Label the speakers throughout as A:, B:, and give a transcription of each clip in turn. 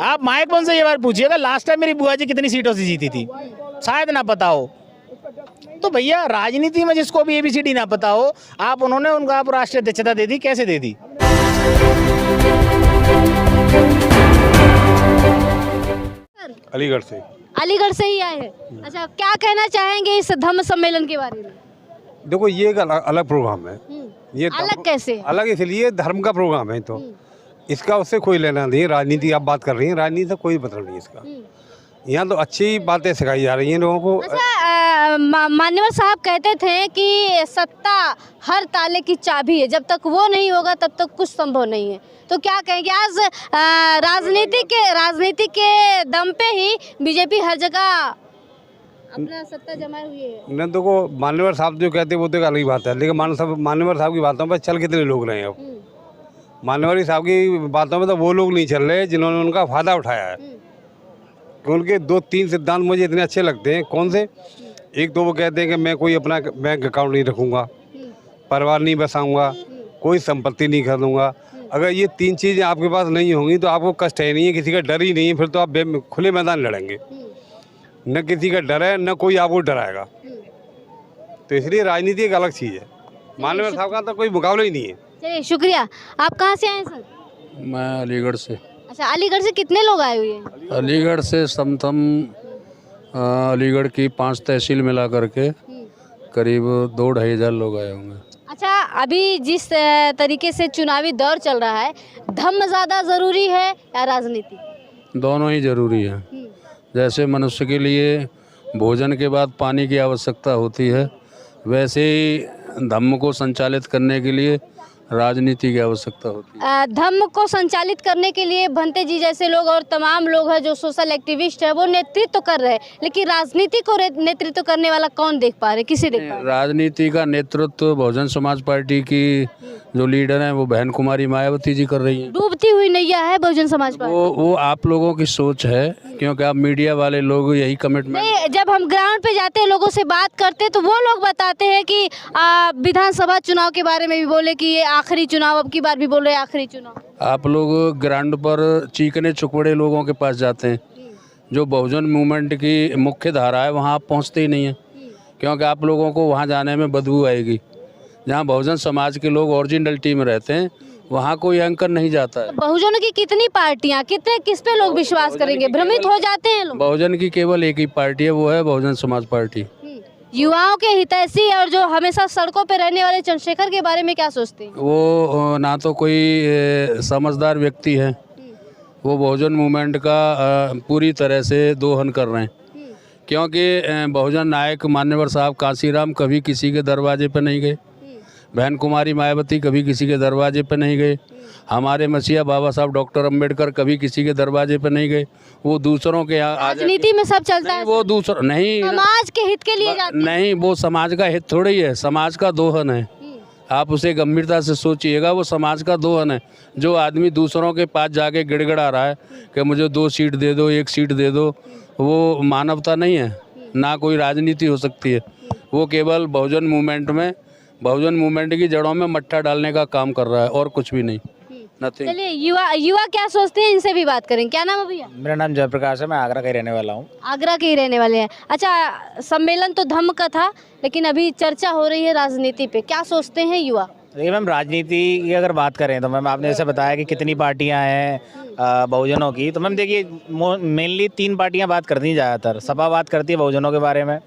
A: आप माइक से ये बात पूछिएगा, लास्ट टाइम मेरी बुआ जी कितनी सीटों से जीती थी, शायद ना पता हो। तो भैया राजनीति में जिसको भी ABCD ना पता हो, आप उन्होंने उनका आप राष्ट्रीय अध्यक्षता दे दी, कैसे दे दी?
B: अलीगढ़ से।
C: अलीगढ़ से ही आए हैं। अच्छा, क्या कहना चाहेंगे इस धम्म सम्मेलन के बारे में?
B: देखो ये एक अलग प्रोग्राम है। ये
C: अलग कैसे?
B: अलग इसलिए धर्म का प्रोग्राम है, तो इसका उससे कोई लेना नहीं। राजनीति आप बात कर रही हैं, राजनीति से कोई मतलब नहीं इसका। यहाँ तो अच्छी बातें सिखाई जा रही हैं लोगों को।
C: अच्छा, मान्यवर साहब कहते थे कि सत्ता हर ताले की चाबी है, जब तक वो नहीं होगा तब तक कुछ संभव नहीं है। तो क्या कहेंगे आज राजनीति के दम पे ही बीजेपी हर जगह अपना सत्ता जमाए हुई है?
B: न तो को मान्यवर साहब जो कहते हैं वो तो एक अलग बात है, लेकिन मान्यवर साहब की बातों पर चल कितने लोग रहे हैं अब। मान्यवर साहब की बातों में तो वो लोग नहीं चल रहे जिन्होंने उनका फायदा उठाया है। उनके 2-3 सिद्धांत मुझे इतने अच्छे लगते हैं। कौन से? एक तो वो कहते हैं कि मैं कोई अपना बैंक अकाउंट नहीं रखूँगा, परिवार नहीं बसाऊँगा, कोई संपत्ति नहीं खरीदूँगा। अगर ये 3 चीज़ें आपके पास नहीं होंगी तो आपको कष्ट है नहीं है, किसी का डर ही नहीं है, फिर तो आप खुले मैदान लड़ेंगे। न किसी का डर है, न कोई आपको डराएगा। तो इसलिए राजनीति एक अलग चीज़ है। मान्यवर साहब का तो कोई मुकाबला ही नहीं है।
C: चलिए, शुक्रिया। आप कहाँ से आए सर?
D: मैं अलीगढ़ से।
C: अच्छा, अलीगढ़ से कितने लोग आए हुए हैं?
D: अलीगढ़ से समथम अलीगढ़ की 5 तहसील मिला करके करीब 2-2.5 हज़ार लोग आए होंगे।
C: अच्छा, अभी जिस तरीके से चुनावी दौर चल रहा है, धम्म ज़्यादा ज़रूरी है या राजनीति?
D: दोनों ही ज़रूरी है। जैसे मनुष्य के लिए भोजन के बाद पानी की आवश्यकता होती है, वैसे ही धम्म को संचालित करने के लिए राजनीति की आवश्यकता होती है।
C: धम्म को संचालित करने के लिए भंते जी जैसे लोग और तमाम लोग हैं जो सोशल एक्टिविस्ट है, वो नेतृत्व कर रहे हैं, लेकिन राजनीति को नेतृत्व करने वाला कौन देख पा रहे, किसे देख पा रहे?
D: राजनीति का नेतृत्व बहुजन समाज पार्टी की जो लीडर हैं वो बहन कुमारी मायावती जी कर रही हैं।
C: डूबती हुई नैया है बहुजन समाज पार्टी।
D: वो आप लोगों की सोच है, क्योंकि आप मीडिया वाले लोग यही कमिटमेंट।
C: नहीं, जब हम ग्राउंड पे जाते हैं, लोगों से बात करते हैं, तो वो लोग बताते हैं कि विधानसभा चुनाव के बारे में भी बोले कि ये आखिरी चुनाव, अब की बार भी बोल रहे हैं आखिरी चुनाव।
D: आप लोग ग्राउंड पर चीकने चुकड़े लोगों के पास जाते हैं, जो बहुजन मूवमेंट की मुख्य धारा है वहाँ आप पहुँचते ही नहीं हैं, क्योंकि आप लोगों को वहाँ जाने में बदबू आएगी। जहाँ बहुजन समाज के लोग ओरिजिनल टीम रहते हैं वहाँ कोई एंकर नहीं जाता है।
C: बहुजन की कितनी पार्टियां, किस पे लोग विश्वास करेंगे? भ्रमित हो जाते हैं लोग।
D: बहुजन की केवल एक ही पार्टी है, वो है बहुजन समाज पार्टी।
C: युवाओं के हितैषी और जो हमेशा सड़कों पे रहने वाले चंद्रशेखर के बारे में क्या सोचते हैं?
D: वो ना तो कोई समझदार व्यक्ति है, वो बहुजन मूवमेंट का पूरी तरह से दोहन कर रहे हैं, क्योंकि बहुजन नायक मान्यवर साहब कांसीराम कभी किसी के दरवाजे पर नहीं गए, बहन कुमारी मायावती कभी किसी के दरवाजे पर नहीं गए, हमारे मसीहा बाबा साहब डॉक्टर अंबेडकर कभी किसी के दरवाजे पर नहीं गए। वो दूसरों के यहाँ
C: राजनीति में सब चलता है,
D: वो दूसरा नहीं,
C: समाज के हित के लिए जाते हैं।
D: नहीं, वो समाज का हित थोड़ी है, समाज का दोहन है। आप उसे गंभीरता से सोचिएगा, वो समाज का दोहन है। जो आदमी दूसरों के पास जाके गिड़गिड़ा रहा है कि मुझे 2 सीट दे दो, 1 सीट दे दो, वो मानवता नहीं है, ना कोई राजनीति हो सकती है। वो केवल बहुजन मूवमेंट की जड़ों में मट्ठा डालने का काम कर रहा है और कुछ भी नहीं।
C: चलिए, युवा क्या सोचते हैं, इनसे भी बात करें। क्या नाम है भैया?
A: मेरा नाम जयप्रकाश है, मैं आगरा का ही रहने वाला हूँ।
C: आगरा के ही रहने वाले हैं। अच्छा, सम्मेलन तो धम्म का था, लेकिन अभी चर्चा हो रही है राजनीति पे, क्या सोचते हैं युवा?
A: देखिए मैम, राजनीति की अगर बात करें तो मैम आपने जैसे बताया कि कितनी पार्टियां हैं बहुजनों की, तो मैम देखिए मेनली 3 पार्टियां बात करती हैं ज़्यादातर। सपा बात करती है बहुजनों के बारे में,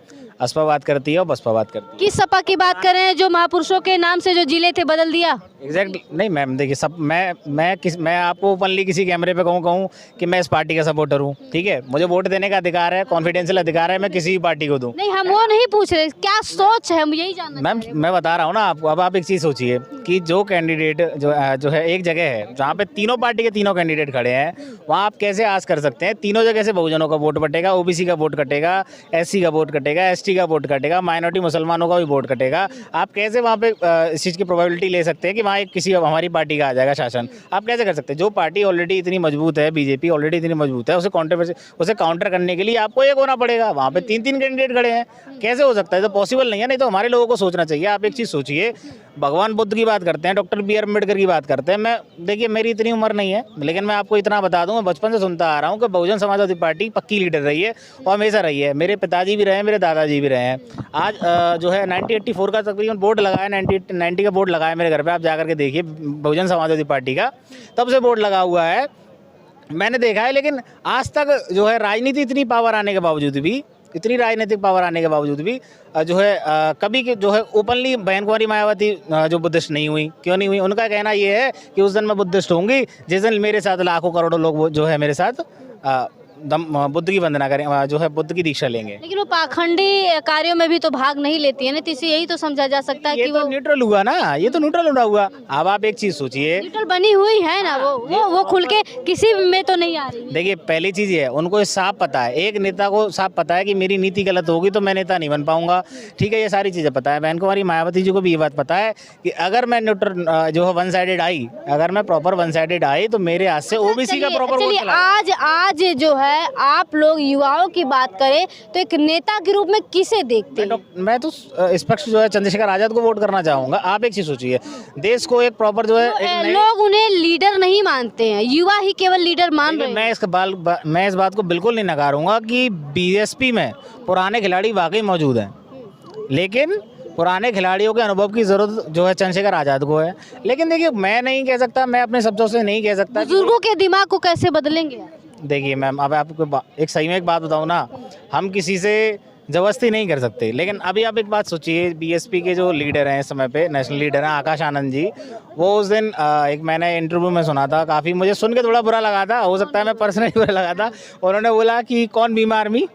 A: असपा बात करती है और बसपा बात करती है।
C: किस सपा की बात करें जो महापुरुषों के नाम से जो जिले थे बदल दिया?
A: एग्जैक्टली नहीं मैम, देखिए सब मैं आपको ओपनली किसी कैमरे पे कहूँ कि मैं इस पार्टी का सपोर्टर हूँ, ठीक है, मुझे वोट देने का अधिकार है, कॉन्फिडेंशियल अधिकार है, मैं किसी भी पार्टी को दूँ।
C: नहीं, हम वो नहीं पूछ रहे, क्या सोच है, हम यही जानना
A: मैम मैं बता रहा हूँ ना आपको। अब आप एक चीज़ सोचिए कि जो कैंडिडेट जो है एक जगह है जहाँ पे तीनों पार्टी के तीनों कैंडिडेट खड़े हैं, वहाँ आप कैसे आस कर सकते हैं तीनों जगह से बहुजनों का वोट बटेगा, ओबीसी का वोट कटेगा, एससी का वोट कटेगा, एसटी का वोट कटेगा, माइनॉरिटी मुसलमानों का भी वोट कटेगा। आप कैसे वहाँ पे इस चीज़ की प्रोबेबिलिटी ले सकते हैं कि वहाँ किसी हमारी पार्टी का आ जाएगा शासन? आप कैसे कर सकते हैं? जो पार्टी ऑलरेडी इतनी मजबूत है, बीजेपी ऑलरेडी इतनी मजबूत है, उसे काउंटर करने के लिए आपको एक होना पड़ेगा। वहाँ पे 3-3 कैंडिडेट खड़े हैं, कैसे हो सकता है? तो पॉसिबल नहीं है। नहीं तो हमारे लोगों को सोचना चाहिए। आप एक चीज़ सोचिए, भगवान बुद्ध की बात करते हैं, डॉक्टर बी आर अम्बेडकर की बात करते हैं। मैं देखिए मेरी इतनी उम्र नहीं है, लेकिन मैं आपको इतना बता दूं, मैं बचपन से सुनता आ रहा हूं कि बहुजन समाजवादी पार्टी पक्की लीडर रही है और हमेशा रही है। मेरे पिताजी भी रहे हैं, मेरे दादाजी भी रहे हैं। आज जो है 1984 का तकरीबन बोर्ड लगाया, 1990 का बोर्ड लगाया मेरे घर पर, आप जाकर के देखिए बहुजन समाजवादी पार्टी का, तब से बोर्ड लगा हुआ है, मैंने देखा है। लेकिन आज तक जो है राजनीति इतनी पावर आने के बावजूद भी, इतनी राजनीतिक पावर आने के बावजूद भी जो है कभी के जो है ओपनली बहन कुमारी मायावती जो बुद्धिस्ट नहीं हुई। क्यों नहीं हुई? उनका कहना ये है कि उस दिन मैं बुद्धिस्ट होंगी जिस दिन मेरे साथ लाखों करोड़ों लोग वो जो है मेरे साथ बुद्ध की वंदना करें, जो है बुद्ध की दीक्षा लेंगे।
C: लेकिन वो पाखंडी कार्यों में भी तो भाग नहीं लेती है ना, तो इसे यही तो समझा जा सकता है
A: ये
C: कि
A: तो
C: वो
A: न्यूट्रल हुआ ना, ये तो न्यूट्रल हुआ। अब आप एक चीज़ सोचिए,
C: न्यूट्रल बनी हुई है ना, वो खुल के किसी में तो नहीं आ रही है।
A: देखिए पहली चीज़ ये है, उनको ये साफ पता है, एक नेता को साफ पता है कि मेरी नीति गलत होगी तो मैं नेता नहीं बन पाऊंगा। ठीक है, ये सारी चीज़ें पता है। बहन कुमारी मायावती जी को भी ये बात पता है कि अगर मैं न्यूट्रल जो है वन साइडेड आई, अगर मैं प्रॉपर वन साइडेड आई तो मेरे हाथ से ओबीसी का प्रॉपर वोट चला जाएगा।
C: आज जो है आप लोग युवाओं की बात करें तो एक नेता के रूप में किसे देखते हैं?
A: मैं तो स्पष्ट जो है चंद्रशेखर आजाद को वोट करना चाहूंगा। आप एक चीज सोचिए, देश को एक प्रॉपर जो है
C: लोग उन्हें लीडर नहीं मानते हैं, युवा ही केवल लीडर मान रहे हैं।
A: मैं इस बात को बिल्कुल नहीं नकारूंगा कि बीएसपी में पुराने खिलाड़ी वाकई मौजूद हैं, लेकिन पुराने खिलाड़ियों के अनुभव की जरूरत जो है चंद्रशेखर आजाद को है। लेकिन देखिए मैं नहीं कह सकता, मैं अपने शब्दों से नहीं कह सकता
C: बुजुर्गों के दिमाग को कैसे बदलेंगे?
A: देखिए मैम, अब आपको एक सही में एक बात बताऊं ना, हम किसी से जबरदस्ती नहीं कर सकते। लेकिन अभी आप एक बात सोचिए, बीएसपी के जो लीडर हैं इस समय पे, नेशनल लीडर हैं आकाश आनंद जी, वो उस दिन एक मैंने इंटरव्यू में सुना था, काफ़ी मुझे सुन के थोड़ा बुरा लगा था, हो सकता है मैं पर्सनली बुरा लगा था। उन्होंने बोला कि कौन बीमा आर्मी,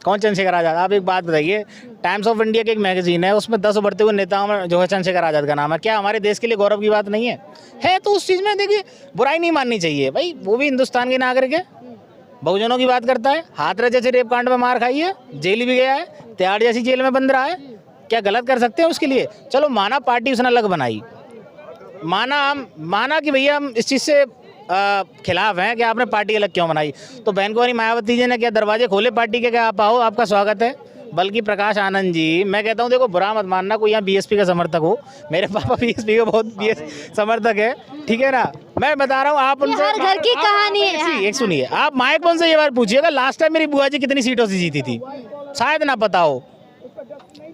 A: कौन चंद्रशेखर आजाद। आप एक बात बताइए, टाइम्स ऑफ इंडिया की एक मैगजीन है, उसमें 10 उभरते हुए नेताओं में जो है चंद्रशेखर आजाद का नाम है। क्या हमारे देश के लिए गौरव की बात नहीं है? तो उस चीज़ में देखिए बुराई नहीं माननी चाहिए भाई, वो भी हिंदुस्तान के नागरिक है, बहुजनों की बात करता है, हाथरस जैसे रेप कांड में मार खाई है, जेल भी गया है, तिहाड़ जैसी जेल में बंद रहा है, क्या गलत कर सकते हैं उसके लिए? चलो माना पार्टी उसने अलग बनाई, माना कि भैया हम इस चीज़ से खिलाफ हैं कि आपने पार्टी अलग क्यों बनाई, तो बहन कुमारी मायावती जी ने क्या दरवाजे खोले पार्टी के, क्या आप आओ, आपका स्वागत है। बल्कि प्रकाश आनंद जी, मैं कहता हूँ देखो बुरा मत मानना कोई यहाँ बीएसपी का समर्थक हो, मेरे पापा बीएसपी के बहुत समर्थक है, ठीक है ना, मैं बता रहा हूँ। आप उनसे
C: हर घर की कहानी है।
A: एक सुनिए, आप माइक से ये बात पूछिएगा लास्ट टाइम मेरी बुआ जी कितनी सीटों से जीती थी, शायद ना पता हो।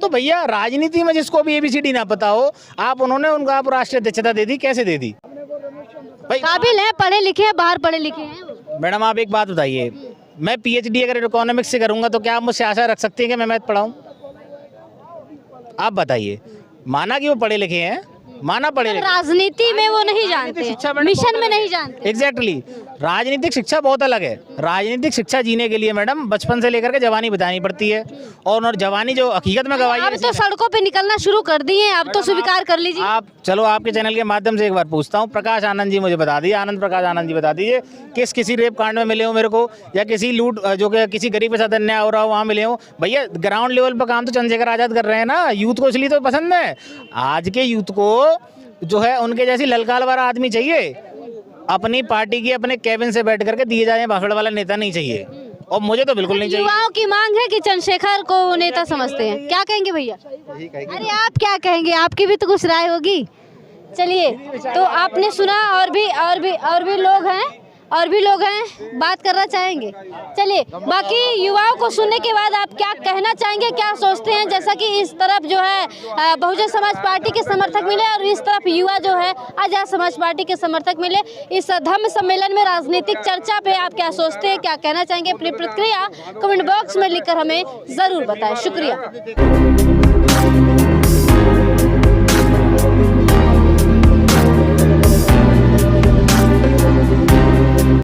A: तो भैया राजनीति में जिसको भी ABCD ना पता हो, उन्होंने उनका आप राष्ट्रीय अध्यक्षता दे दी, कैसे दे दी भाई?
C: काबिल है, पढ़े लिखे हैं, बाहर पढ़े लिखे हैं।
A: मैडम आप एक बात बताइए, मैं PhD अगर इकोनॉमिक्स से करूंगा तो क्या आप मुझसे आशा रख सकती हैं कि मैं मैथ पढ़ाऊं? आप बताइए, माना कि वो पढ़े लिखे हैं, माना पढ़े लिखे,
C: राजनीति में वो नहीं जानते, मिशन में नहीं जानते।
A: एग्जैक्टली, राजनीतिक शिक्षा बहुत अलग है। राजनीतिक शिक्षा जीने के लिए मैडम बचपन से लेकर के जवानी बितानी पड़ती है, और जवानी जो हकीकत में गवाही
C: अब तो सड़कों पे निकलना शुरू कर दिए हैं, अब तो स्वीकार कर लीजिए।
A: आप चलो आपके चैनल के माध्यम से एक बार पूछता हूँ, प्रकाश आनंद जी मुझे बता दीजिए, आनंद प्रकाश आनंद जी बता दीजिए, किसी रेप कांड में मिले हो मेरे को, या किसी लूट जो कि किसी गरीब के साथ अन्याय हो रहा हो वहाँ मिले हो? भैया ग्राउंड लेवल पर काम तो चंद्रशेखर आजाद कर रहे हैं ना, यूथ को इसलिए तो पसंद है। आज के यूथ को जो है उनके जैसी ललकार वाला आदमी चाहिए, अपनी पार्टी की अपने कैबिन से बैठ करके दिए जाए भाषण वाला नेता नहीं चाहिए, और मुझे तो बिल्कुल नहीं चाहिए।
C: युवाओं की मांग है कि चंद्रशेखर को नेता समझते हैं, क्या कहेंगे भैया? अरे आप क्या कहेंगे, आपकी भी तो कुछ राय होगी। चलिए, तो आपने सुना, और भी लोग हैं बात करना चाहेंगे। चलिए, बाकी युवाओं को सुनने के बाद आप क्या कहना चाहेंगे, क्या सोचते हैं? जैसा कि इस तरफ जो है बहुजन समाज पार्टी के समर्थक मिले और इस तरफ युवा जो है आजाद समाज पार्टी के समर्थक मिले, इस धम्म सम्मेलन में राजनीतिक चर्चा पे आप क्या सोचते हैं, क्या कहना चाहेंगे? अपनी प्रतिक्रिया कमेंट बॉक्स में लिखकर हमें जरूर बताएं। शुक्रिया।